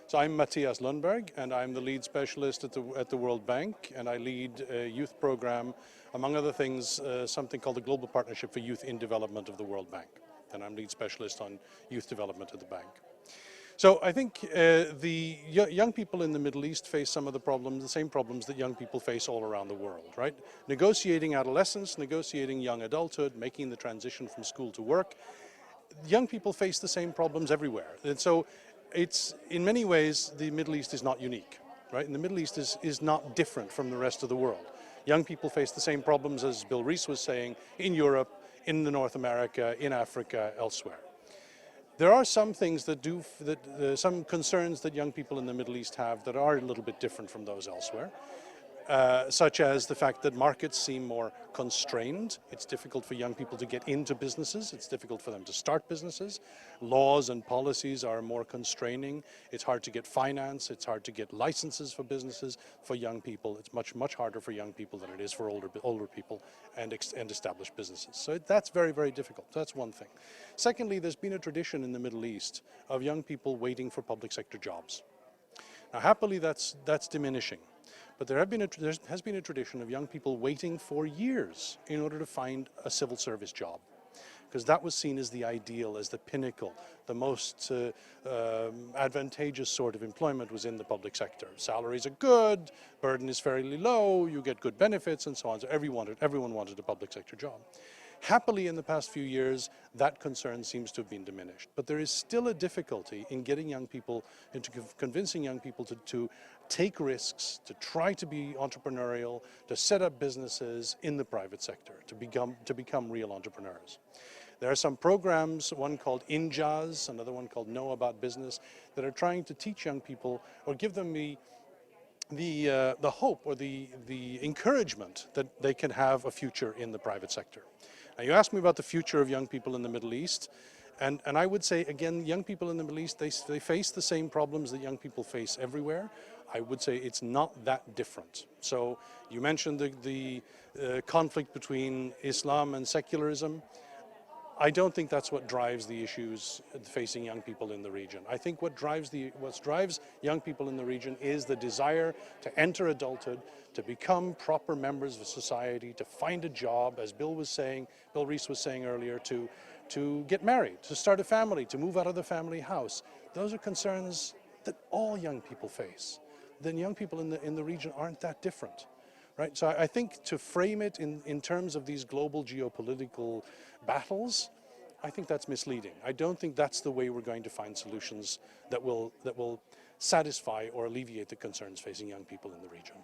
So I'm Mattias Lundberg, and I'm the lead specialist at the World Bank, and I lead a youth program, among other things, something called the Global Partnership for Youth in Development of the World Bank. And I'm lead specialist on youth development at the bank. So I think the young people in the Middle East face some of the same problems that young people face all around the world, right? Negotiating adolescence, negotiating young adulthood, making the transition from school to work. Young people face the same problems everywhere. And so it's, in many ways, the Middle East is not unique, right? And the Middle East is not different from the rest of the world. Young people face the same problems, as Bill Rees was saying, in Europe, in North America, in Africa, elsewhere. There are some things some concerns that young people in the Middle East have that are a little bit different from those elsewhere. Such as the fact that markets seem more constrained. It's difficult for young people to get into businesses. It's difficult for them to start businesses. Laws and policies are more constraining. It's hard to get finance. It's hard to get licenses for businesses. For young people, it's much harder for young people than it is for older people and established businesses. So that's very, very difficult. That's one thing. Secondly, there's been a tradition in the Middle East of young people waiting for public sector jobs. Now, happily, that's diminishing. But there has been a tradition of young people waiting for years in order to find a civil service job, because that was seen as the ideal, as the pinnacle, the most advantageous sort of employment was in the public sector. Salaries are good, burden is fairly low, you get good benefits and so on. So everyone wanted a public sector job. Happily, in the past few years, that concern seems to have been diminished. But there is still a difficulty in getting young people, into convincing young people to take risks, to try to be entrepreneurial, to set up businesses in the private sector, to become real entrepreneurs. There are some programs, one called INJAZ, another one called Know About Business, that are trying to teach young people or give them the hope or the encouragement that they can have a future in the private sector. Now, you asked me about the future of young people in the Middle East, and I would say, again, young people in the Middle East, they face the same problems that young people face everywhere. I would say it's not that different. So you mentioned the conflict between Islam and secularism. I don't think that's what drives the issues facing young people in the region. I think what drives young people in the region is the desire to enter adulthood, to become proper members of society, to find a job, as Bill Rees was saying earlier, to get married, to start a family, to move out of the family house. Those are concerns that all young people face. Then young people in the region aren't that different. Right? So I think to frame it in terms of these global geopolitical battles, I think that's misleading. I don't think that's the way we're going to find solutions that will satisfy or alleviate the concerns facing young people in the region.